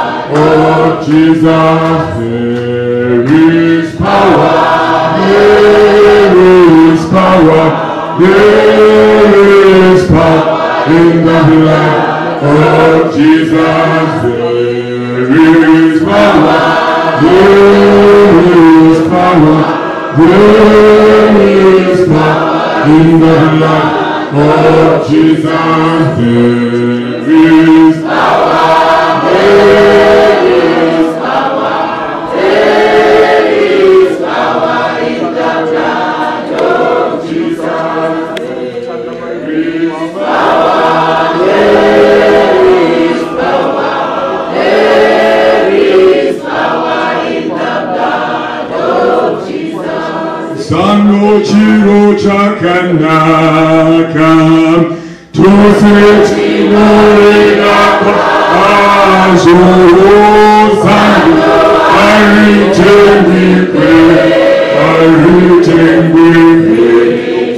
of Jesus. There is power. There is power, there is power in the blood of Jesus. is power, there is power, there is power in the blood of Jesus. There is power, there is power, there is power in the blood of Jesus. There is power, there is power, there is power in the blood of Jesus. Sango chiro chakanaka, tose chiro inaka, ajo sango, aritengwe,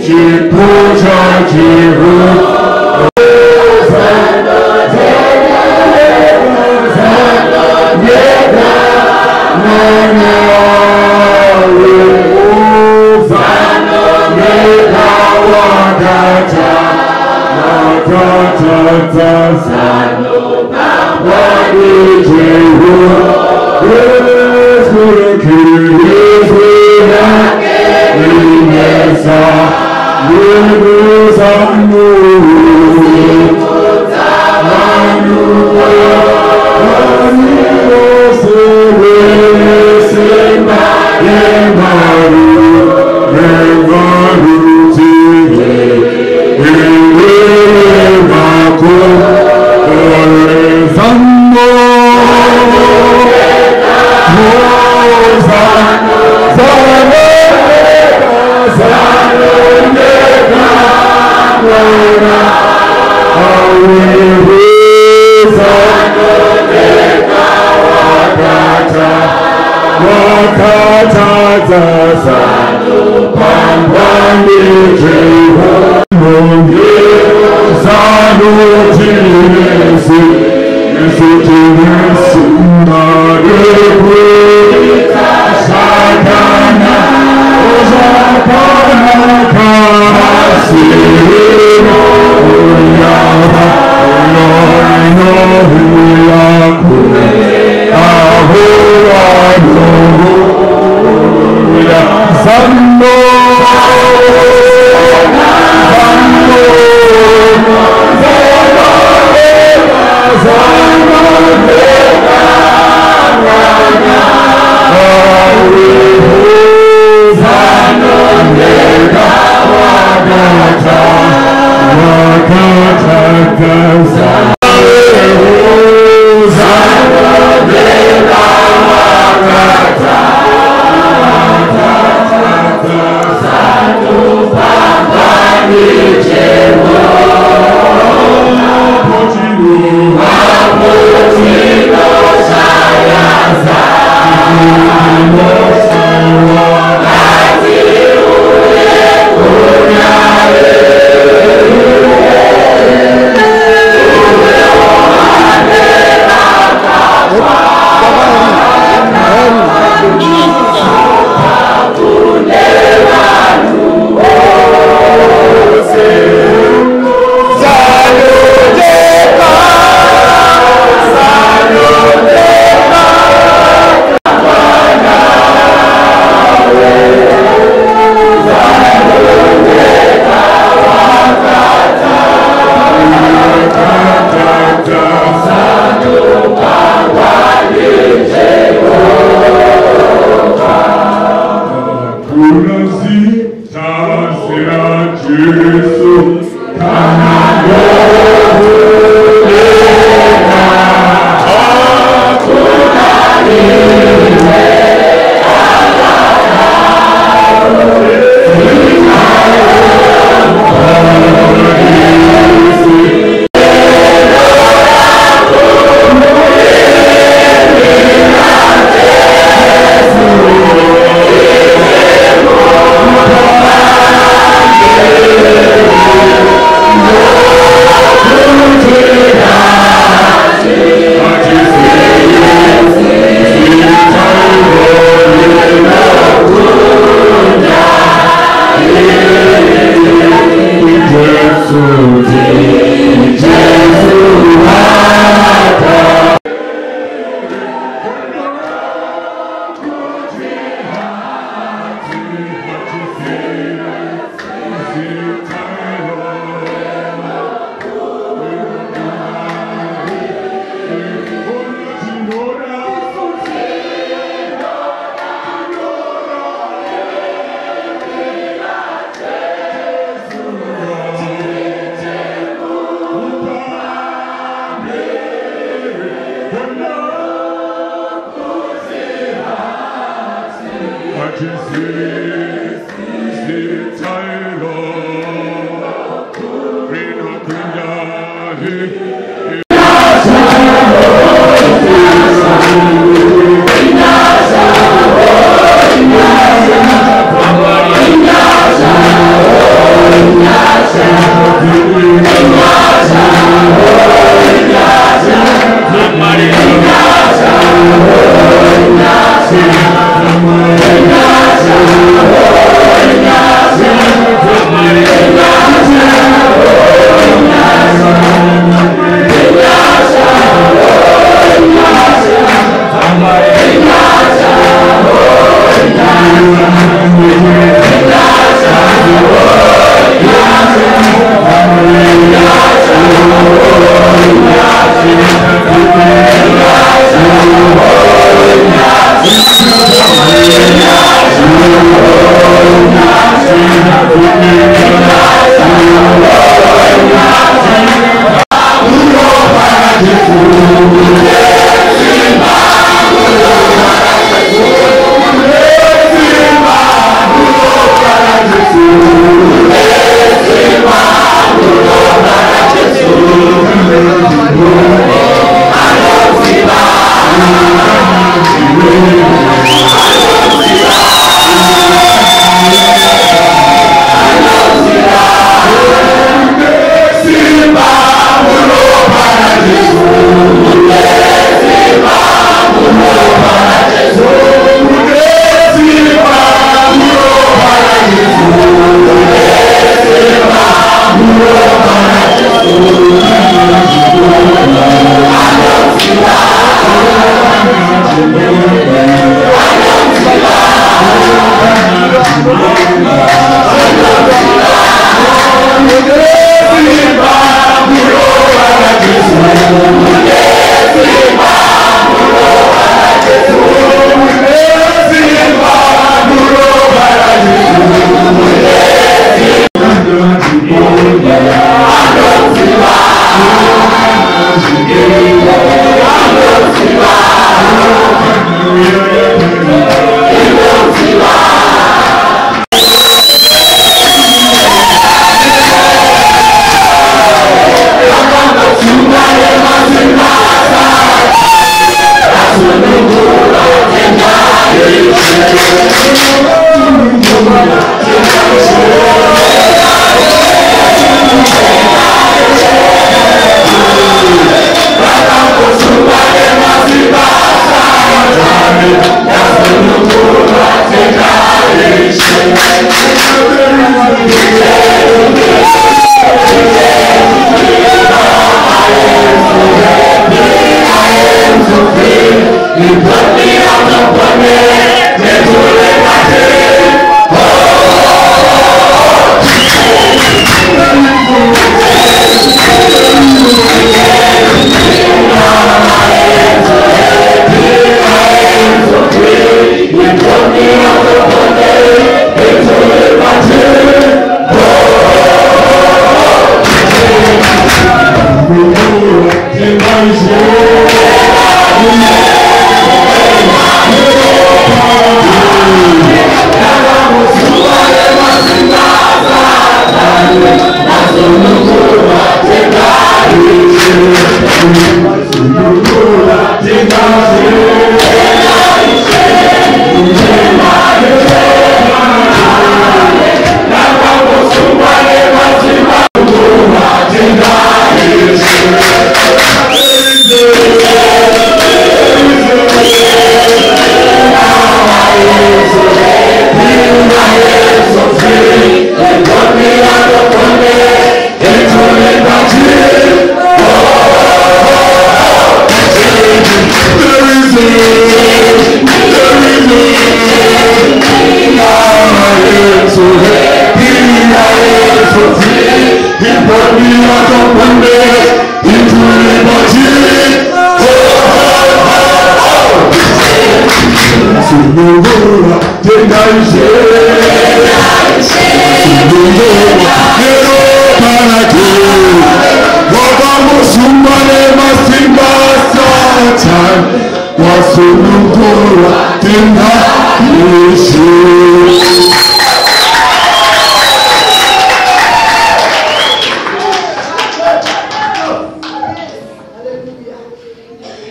chipocha chiro.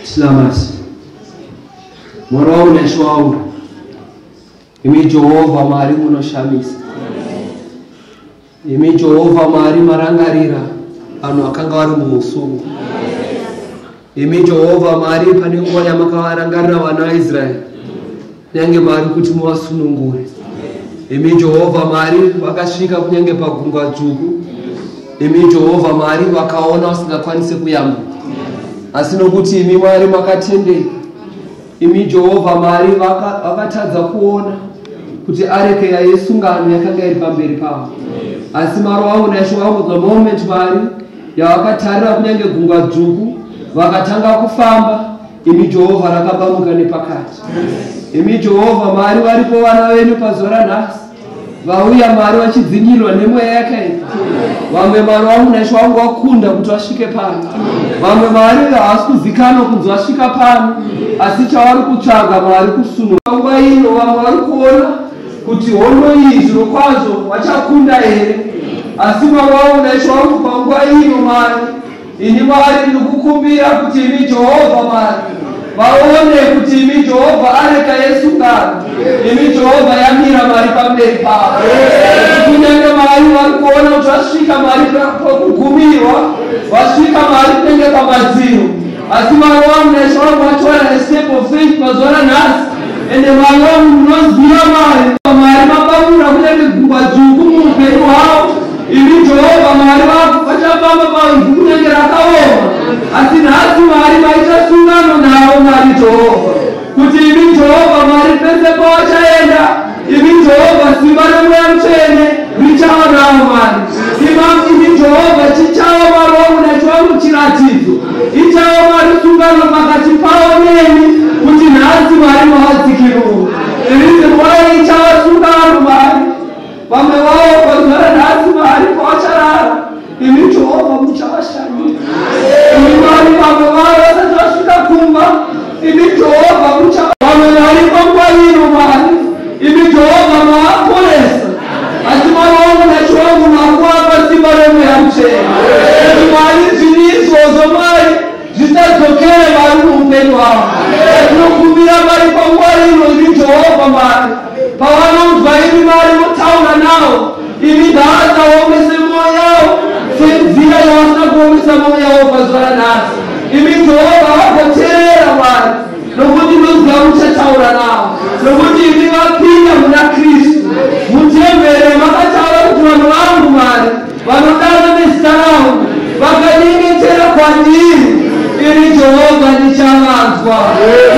Selamat. Moro uneshwa imi Jehova mari munoshamisa. Imi Jehova mari marangarira anu akanga vari mumusungu. Imi Jehova mari pane nguva yamakawarangarira vana vaIsraeri nyange mari kuti muvasunungure. Imi Jehova mari vakasvika kunyange pagungwa dzvuku. Imi Jehova mari vakaona vasingakwanise kuyambuka. Asi nokuti imi Mwari makatendeka. Imi Jehova mari vakatadza kuona kuti areke yesungano yakanga iri pamberi pavo. Asi Mwari wangu naishe wangu, the moment mari yavakatarira kunyange gungwa dzvuku vakatanga kufamba, imi Jehova rakabamuka nepakati. Imi Jehova mari varipo vana venyu pazuva ranhasi vauya mari vachidzinyirwa nemweya yakaipa. Vamwe Mwari wangu naishe wangu vakunda kuti vasvike pano. Vamwe mari havasi kuzikanwa kunzi vasvika pano, asi chavari kutsvaga mari kusununguka. Panguva ino vamwe vari kuona kuti hondo iyi zviro kwazvo vachakunda here. Asi Mwari wangu naishe wangu, panguva ino mari ini Mwari ndiri kukumbira kuti imi Jehova mari vaone kuti imi Jehova areka yesungano. Imi Jehova yamira mari pamberi pavo. Kunyange mari vari kuona kuti vasvika mari pakugumirwa, vasvika mari kunenge pamadziro. Asi Mwari wangu naishe wangu vatora step of faith pazuva ranhasi. Ende Mwari wangu munoziva mari mabamura kunyange gungwa dzvuku muupenyu hwavo. Imi Jehova mari vachafamba paivhu kunyange rakaoma. Asi nhasi mari vaita sungano navo mari Jehova, kuti imi Jehova mari pese pavachaenda, imi Jehova simba remweya mutsvene richava navo mari. Imi Jehova chichava Mwari wangu naishe wangu chiratidzo, ichava mari sungano pakati pavo nemi, kuti nhasi mari mavadzikirura. Irizi Mwari ichava sungano mari. Vamwe vavo pazuva ranhasi mari pavacharara muchena kuti Mwari zviri izvozvo Mwari zvisadzokere Mwari muupenyu hwavo. Tinokumbira Mwari panguva ino iri Jehovha Mwari pavanonzwa imi Mwari motaura navo imi ngavasaomese mwoyo yavo senzira yavasina kuomesa mwoyo yavo pazuva ranhasi. Imi Jehovha vagoteerera Mwari nokuti noziva muchataura navo nokuti imi vapinda muna Kristu mutembere makataura kuti vanhu vangu Mwari vanodana nezita rangu vakanyengetera kwandiri ini Jehovha ndichavanzwa.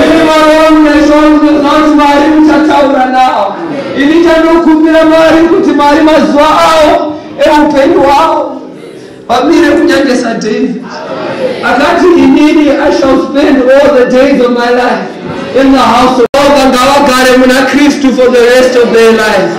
Ini Mwari wangu naisho wangu ndoziva kuti Mwari muchataura navo. Ini chandinokumbira Mwari kuti Mwari mazuva avo eupenyu hwavo vamire kunyange saDavid akati inini I shall spend all the days of my life in the house of God. Ngavagare muna Kristu for the rest of their lives.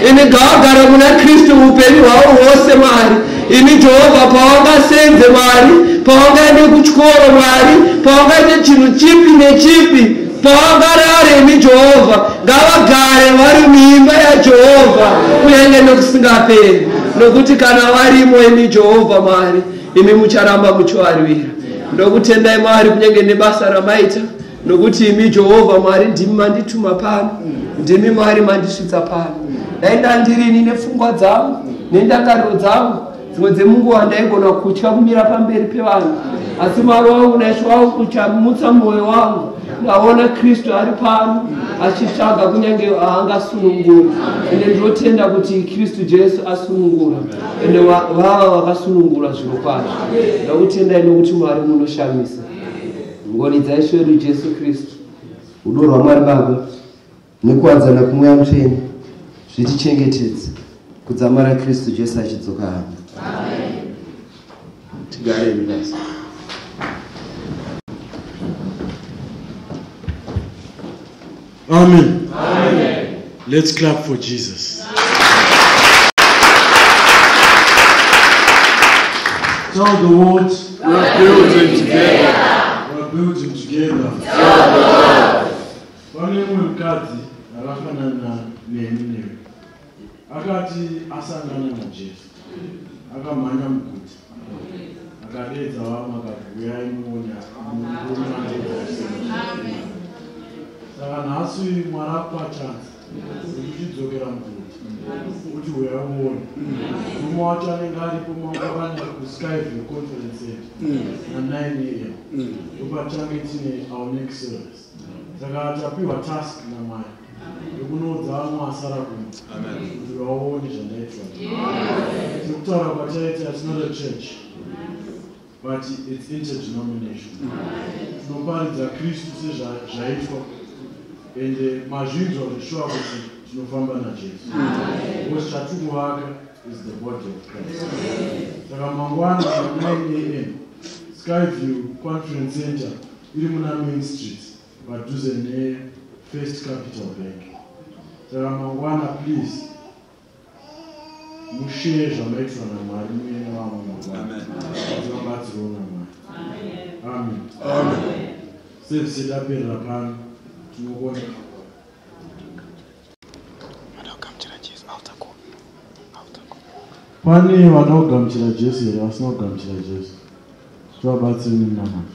Ini ngavagare muna Kristu upenyu hwavo hwose Mwari. Ini Jehovha pavangasenze Mwari pavangaende kuchikoro Mwari pavangaite chinhu chipi nechipi pavangarare imi Jehovha ngavagare vari muimba yaJehovha kunyange nokusingaperi nokuti kana varimo imi Jehovha Mwari imi mucharamba muchivarwira. Ndokutendai Mwari kunyange nebasa ramaita nokuti imi Jehovha Mwari ndimi mandituma pano ndimi Mwari mandisvitsa pano. Dai ndandirini nepfungwa dzangu nendangariro dzangu dzimwe dzemunguva ndaigona kutya kumira pamberi pevanhu asi Mwari wangu naisho wangu uchamutsa mwoyo wangu ndaona Kristu ari pano achitsvaga kunyange haangasunungura ende ndinotenda kuti Kristu Jesu asunungura ende vava vakasunungura zviro kwazvo. Ndakutendai nokuti Mwari munoshamisa. Ngoni dzaisho yedu Jesu Kristu rudo rwaMwari Baba nekuwadzana kumweya mutsvene zvitichengetedze kudzamara Kristu Jesu achidzoka hano. Tigare minasi. Amen. Amen. Let's clap for Jesus. Tell the world we're building together. We're building together. Pane mukadzi akafanana neni akati asangana naJesu akamhanya muguta akadedza vamwe akati uyai muone saka nhasi Mwari apa chansi yekuchidzokera muguta kuti uyai muone mumwe wacho anenge aripo mangwanani kuSkyview Conference Center na 9 AM ndopachange tine our next service. Saka tapiwa task naMwari yokunoudza vamwe asara kuno kuti vaone zvandaitwa. Tikutaura kwataita it's not a church but it's interdenomination. Tinoparidza Kristu sezvaitwa ende mazvinzwa zvishuwa kuti tinofamba naJesu. Because chatikuvaka is the body of Christ. Saka mangwana 9 AM Skyview Conference Center iri muna Main Street padhuze neFirst Capital Bank. Saka mangwana please mushare zvamaitwa naMwari muye nevamwe mangwana tivabatsirawo naMwari. Amen. Amen. Service yaperera pano tinokona pane vanogamuchira Jesu here vasina kugamuchira Jesu tivabatsireni naMwari.